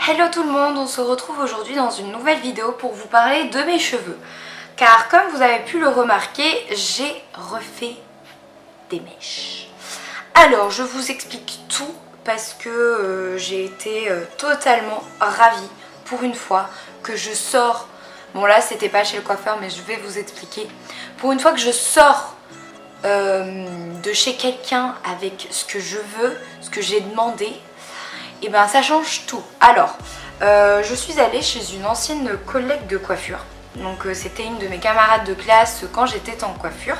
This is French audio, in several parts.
Hello tout le monde, on se retrouve aujourd'hui dans une nouvelle vidéo pour vous parler de mes cheveux. Car comme vous avez pu le remarquer, j'ai refait des mèches. Alors je vous explique tout parce que j'ai été totalement ravie pour une fois que je sors. Bon là c'était pas chez le coiffeur mais je vais vous expliquer. Pour une fois que je sors de chez quelqu'un avec ce que je veux, ce que j'ai demandé, et ben ça change tout. Alors, je suis allée chez une ancienne collègue de coiffure. Donc c'était une de mes camarades de classe quand j'étais en coiffure.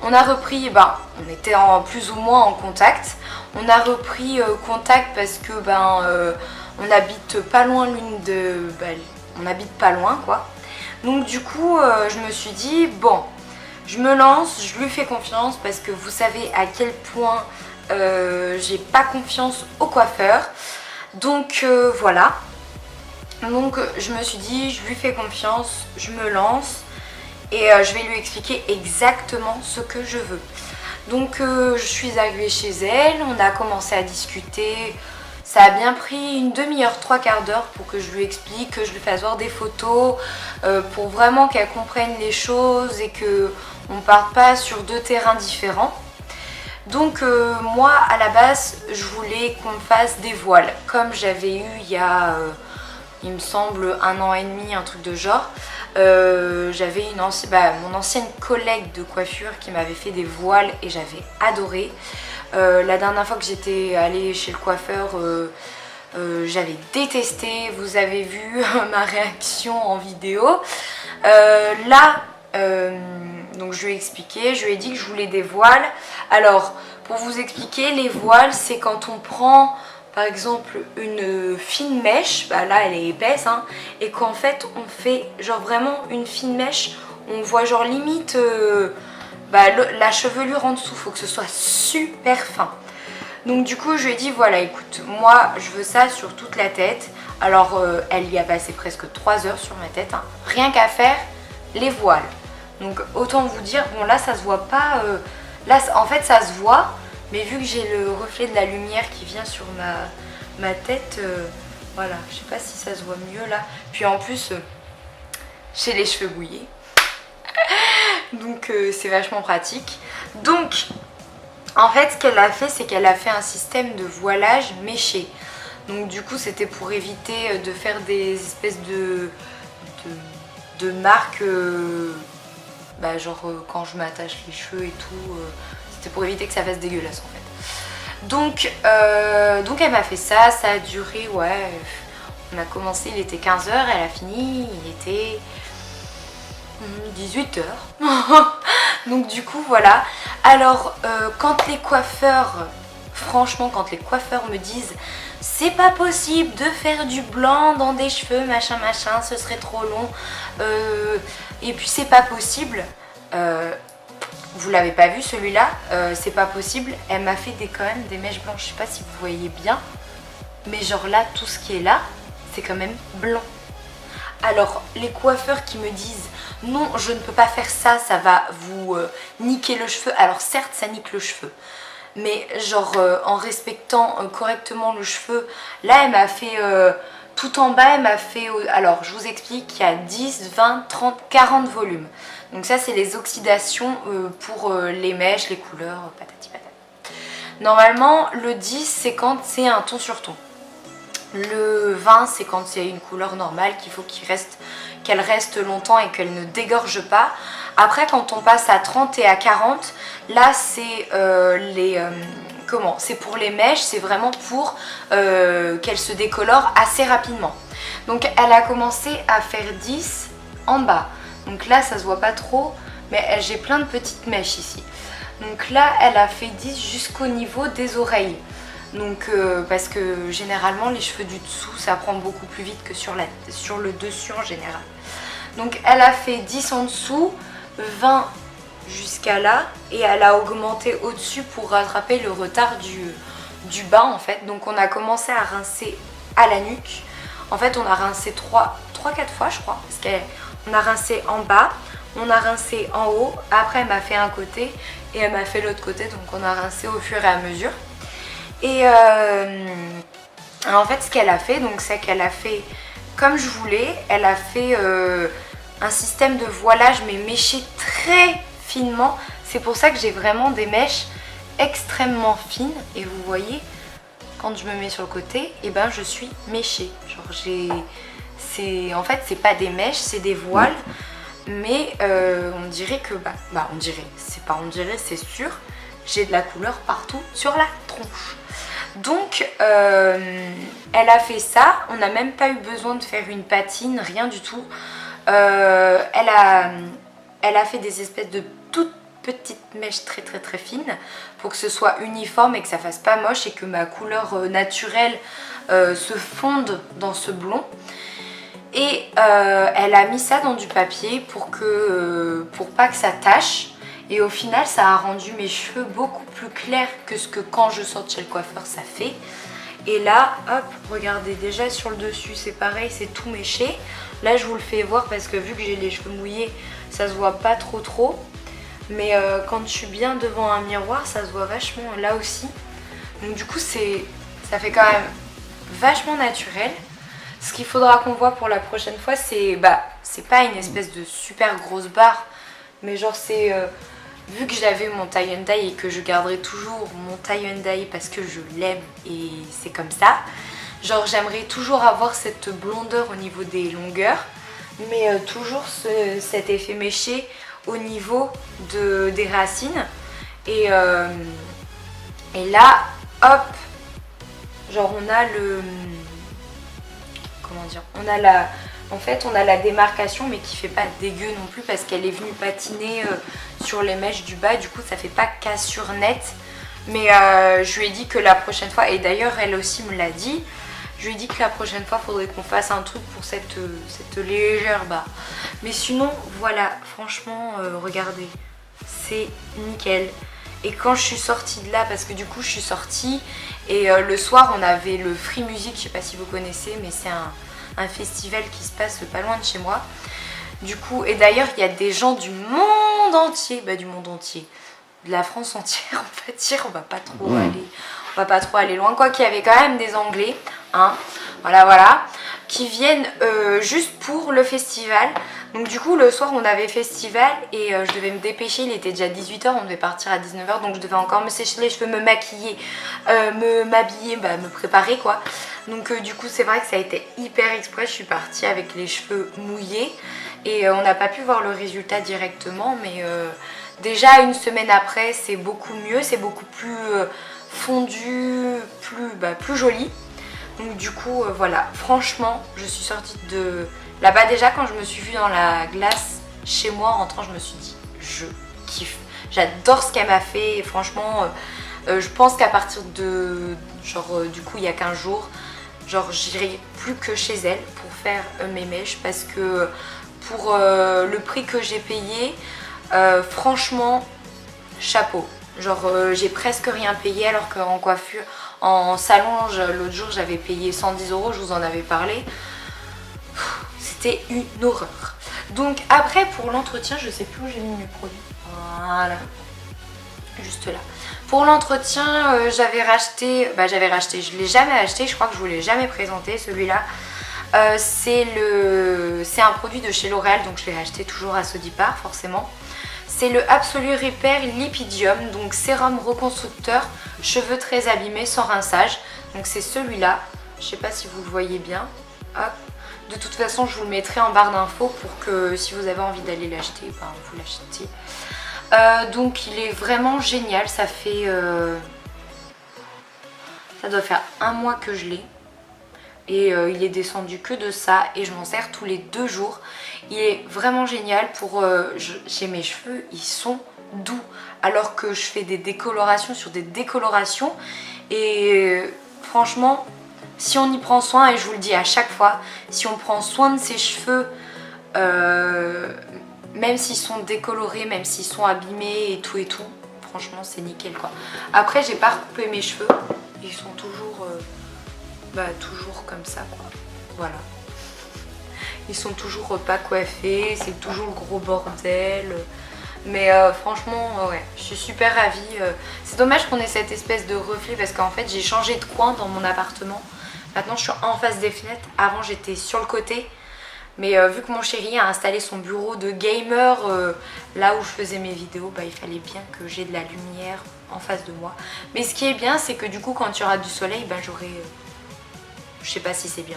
On a repris, on était plus ou moins en contact. On a repris contact parce que on habite pas loin on habite pas loin quoi. Donc du coup je me suis dit bon, je me lance, je lui fais confiance parce que vous savez à quel point j'ai pas confiance au coiffeur. Donc voilà. Donc je me suis dit je lui fais confiance, je me lance et je vais lui expliquer exactement ce que je veux. Donc je suis arrivée chez elle, on a commencé à discuter. Ça a bien pris une demi-heure, trois quarts d'heure pour que je lui explique, que je lui fasse voir des photos, pour vraiment qu'elle comprenne les choses et que on ne parte pas sur deux terrains différents. Donc moi à la base je voulais qu'on fasse des voiles comme j'avais eu il y a il me semble 1 an et demi, un truc de genre. J'avais mon ancienne collègue de coiffure qui m'avait fait des voiles et j'avais adoré. La dernière fois que j'étais allée chez le coiffeur j'avais détesté, vous avez vu ma réaction en vidéo. Donc je lui ai expliqué, je lui ai dit que je voulais des voiles. Alors pour vous expliquer, les voiles c'est quand on prend par exemple une fine mèche, là elle est épaisse hein, et qu'en fait on fait genre vraiment une fine mèche, on voit genre limite la chevelure en dessous, faut que ce soit super fin. Donc du coup je lui ai dit voilà écoute, moi je veux ça sur toute la tête. Alors elle y a passé presque 3 heures sur ma tête hein. Rien qu'à faire les voiles. Donc autant vous dire, bon là ça se voit pas, là en fait ça se voit, mais vu que j'ai le reflet de la lumière qui vient sur ma tête, voilà, je sais pas si ça se voit mieux là. Puis en plus, j'ai les cheveux mouillés, donc c'est vachement pratique. Donc en fait ce qu'elle a fait, c'est qu'elle a fait un système de voilage méché. Donc du coup c'était pour éviter de faire des espèces de marques... genre quand je m'attache les cheveux et tout, c'était pour éviter que ça fasse dégueulasse en fait. Donc elle m'a fait ça, ça a duré, ouais, on a commencé, il était 15 h, elle a fini, il était 18 h. Donc du coup voilà. Alors quand les coiffeurs, franchement quand les coiffeurs me disent c'est pas possible de faire du blanc dans des cheveux, machin machin, ce serait trop long, et puis c'est pas possible, vous l'avez pas vu celui-là, c'est pas possible, elle m'a fait quand même des mèches blanches, je sais pas si vous voyez bien, mais genre là tout ce qui est là c'est quand même blanc. Alors les coiffeurs qui me disent non je ne peux pas faire ça, ça va vous niquer le cheveu, alors certes ça nique le cheveu, mais genre en respectant correctement le cheveu, là elle m'a fait tout en bas, elle m'a fait, alors je vous explique, il y a 10, 20, 30, 40 volumes. Donc ça c'est les oxydations pour les mèches, les couleurs, patati patata. Normalement le 10 c'est quand c'est un ton sur ton. Le 20 c'est quand c'est une couleur normale qu'il faut qu'elle reste longtemps et qu'elle ne dégorge pas. Après quand on passe à 30 et à 40, là c'est c'est pour les mèches, c'est vraiment pour qu'elles se décolorent assez rapidement. Donc elle a commencé à faire 10 en bas. Donc là ça se voit pas trop, mais j'ai plein de petites mèches ici. Donc là elle a fait 10 jusqu'au niveau des oreilles. Donc parce que généralement les cheveux du dessous ça prend beaucoup plus vite que sur le dessus en général. Donc elle a fait 10 en dessous, 20 jusqu'à là, et elle a augmenté au-dessus pour rattraper le retard du bas en fait. Donc on a commencé à rincer à la nuque. En fait on a rincé 3-4 fois je crois, parce qu'on a rincé en bas, on a rincé en haut, après elle m'a fait un côté et elle m'a fait l'autre côté, donc on a rincé au fur et à mesure. Et Alors, en fait, ce qu'elle a fait, donc c'est qu'elle a fait comme je voulais. Elle a fait un système de voilage mais méché très finement. C'est pour ça que j'ai vraiment des mèches extrêmement fines. Et vous voyez, quand je me mets sur le côté, et ben je suis méchée. Genre en fait c'est pas des mèches, c'est des voiles. Mais on dirait que on dirait, c'est sûr, j'ai de la couleur partout sur la tronche. Donc elle a fait ça, on n'a même pas eu besoin de faire une patine, rien du tout. Elle a fait des espèces de toutes petites mèches très très très fines pour que ce soit uniforme et que ça fasse pas moche et que ma couleur naturelle se fonde dans ce blond. Et elle a mis ça dans du papier pour pas que ça tache. Et au final ça a rendu mes cheveux beaucoup plus clairs que ce que quand je sors de chez le coiffeur ça fait. Et là, hop, regardez, déjà sur le dessus c'est pareil, c'est tout méché. Là je vous le fais voir parce que vu que j'ai les cheveux mouillés, ça se voit pas trop. Mais quand je suis bien devant un miroir, ça se voit vachement là aussi. Donc du coup ça fait quand même vachement naturel. Ce qu'il faudra qu'on voit pour la prochaine fois, c'est pas une espèce de super grosse barre, mais genre c'est vu que j'avais mon tie and dye et que je garderai toujours mon tie and dye parce que je l'aime et c'est comme ça. Genre j'aimerais toujours avoir cette blondeur au niveau des longueurs, mais toujours cet effet méché au niveau des racines. Et là, hop, genre on a le... Comment dire, on a la démarcation mais qui fait pas dégueu non plus parce qu'elle est venue patiner sur les mèches du bas, du coup ça fait pas cassure nette. Mais je lui ai dit que la prochaine fois, et d'ailleurs elle aussi me l'a dit, je lui ai dit que la prochaine fois faudrait qu'on fasse un truc pour cette légère barre. Mais sinon voilà, franchement regardez, c'est nickel. Et quand je suis sortie de là, parce que du coup je suis sortie et le soir on avait le Free Music, je sais pas si vous connaissez, mais c'est un festival qui se passe pas loin de chez moi. Du coup, et d'ailleurs il y a des gens du monde entier, de la France entière on va dire, on va pas trop aller loin, quoi qu'il y avait quand même des Anglais, hein, voilà, qui viennent juste pour le festival. Donc du coup le soir on avait festival et je devais me dépêcher, il était déjà 18 h, on devait partir à 19 h, donc je devais encore me sécher les cheveux, me maquiller, m'habiller, me préparer quoi. Donc du coup c'est vrai que ça a été hyper express, je suis partie avec les cheveux mouillés et on n'a pas pu voir le résultat directement, mais déjà une semaine après c'est beaucoup mieux, c'est beaucoup plus fondu, plus joli. Donc du coup voilà, franchement je suis sortie de là-bas, déjà quand je me suis vue dans la glace chez moi en rentrant, je me suis dit je kiffe, j'adore ce qu'elle m'a fait et franchement je pense qu'à partir de du coup il y a 15 jours, genre j'irai plus que chez elle pour faire mes mèches parce que pour le prix que j'ai payé, franchement chapeau. Genre j'ai presque rien payé alors qu'en coiffure, en salon, l'autre jour j'avais payé 110 €, je vous en avais parlé. C'était une horreur. Donc après pour l'entretien, je sais plus où j'ai mis mes produits. Voilà, juste là. Pour l'entretien, j'avais racheté, je l'ai jamais acheté, je crois que je vous l'ai jamais présenté celui-là. C'est un produit de chez L'Oréal, donc je l'ai acheté toujours à Sodipar forcément. C'est le Absolute Repair Lipidium, donc sérum reconstructeur, cheveux très abîmés sans rinçage. Donc c'est celui-là, je sais pas si vous le voyez bien. Hop. De toute façon je vous le mettrai en barre d'infos pour que si vous avez envie d'aller l'acheter, vous l'achetiez. Donc il est vraiment génial, ça fait... ça doit faire un mois que je l'ai. Et il est descendu que de ça et je m'en sers tous les 2 jours. Il est vraiment génial pour... j'ai mes cheveux, ils sont doux. Alors que je fais des décolorations sur des décolorations. Et franchement, si on y prend soin, et je vous le dis à chaque fois, si on prend soin de ses cheveux, même s'ils sont décolorés, même s'ils sont abîmés et tout, franchement c'est nickel quoi. Après j'ai pas recoupé mes cheveux, ils sont toujours... toujours comme ça quoi, voilà. Ils sont toujours pas coiffés, c'est toujours le gros bordel. Mais franchement ouais, je suis super ravie. C'est dommage qu'on ait cette espèce de reflet parce qu'en fait j'ai changé de coin dans mon appartement. Maintenant je suis en face des fenêtres, avant j'étais sur le côté. Mais vu que mon chéri a installé son bureau de gamer là où je faisais mes vidéos, bah, il fallait bien que j'ai de la lumière en face de moi. Mais ce qui est bien, c'est que du coup quand il y aura du soleil, bah, j'aurai... je sais pas si c'est bien,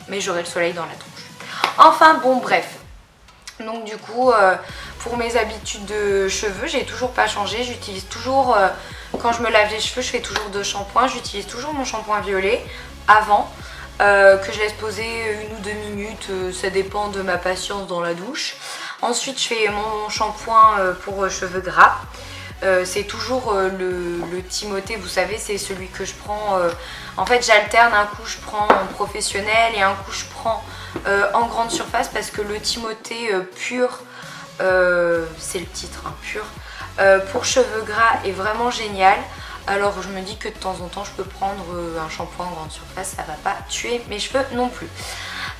mais j'aurai le soleil dans la tronche. Enfin bon, bref. Donc du coup, pour mes habitudes de cheveux, j'ai toujours pas changé. J'utilise toujours, quand je me lave les cheveux, je fais toujours 2 shampoings. J'utilise toujours mon shampoing violet avant. Que je laisse poser 1 ou 2 minutes, ça dépend de ma patience dans la douche. Ensuite je fais mon shampoing pour cheveux gras. C'est toujours le Timothée, vous savez, c'est celui que je prends, en fait j'alterne, un coup je prends en professionnel et un coup je prends en grande surface parce que le Timothée pur, c'est le titre, hein, pur, pour cheveux gras est vraiment génial. Alors je me dis que de temps en temps je peux prendre un shampoing en grande surface, ça va pas tuer mes cheveux non plus.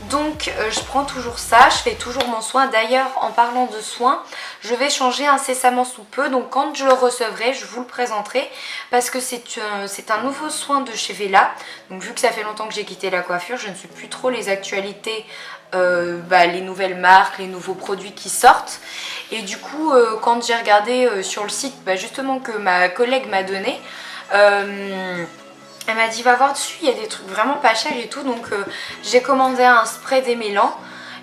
Donc je prends toujours ça, je fais toujours mon soin. D'ailleurs en parlant de soin, je vais changer incessamment sous peu. Donc quand je le recevrai, je vous le présenterai. Parce que c'est un nouveau soin de chez Vela. Donc vu que ça fait longtemps que j'ai quitté la coiffure, je ne suis plus trop les actualités, les nouvelles marques, les nouveaux produits qui sortent. Et du coup quand j'ai regardé sur le site justement que ma collègue m'a donné, elle m'a dit va voir dessus, il y a des trucs vraiment pas chers et tout. Donc j'ai commandé un spray démêlant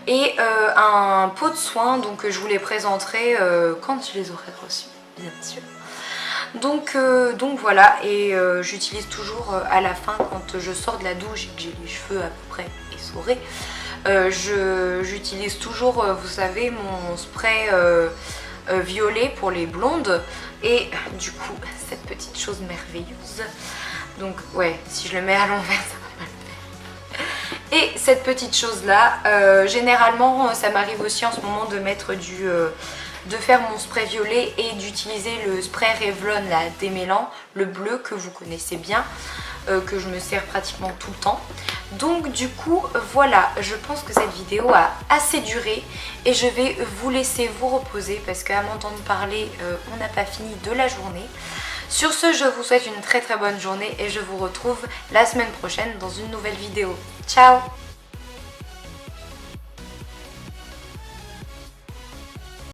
et un pot de soin. Donc je vous les présenterai quand je les aurai reçus, bien sûr. Donc voilà, et j'utilise toujours à la fin quand je sors de la douche et que j'ai les cheveux à peu près essorés. J'utilise toujours, vous savez, mon spray violet pour les blondes. Et du coup, cette petite chose merveilleuse. Donc ouais, si je le mets à l'envers, ça va pas le faire. Et cette petite chose là, généralement ça m'arrive aussi en ce moment de mettre de faire mon spray violet et d'utiliser le spray Revlon là, démêlant, le bleu que vous connaissez bien, que je me sers pratiquement tout le temps. Donc du coup voilà, je pense que cette vidéo a assez duré et je vais vous laisser vous reposer parce qu'à m'entendre parler, on n'a pas fini de la journée. Sur ce, je vous souhaite une très bonne journée et je vous retrouve la semaine prochaine dans une nouvelle vidéo. Ciao!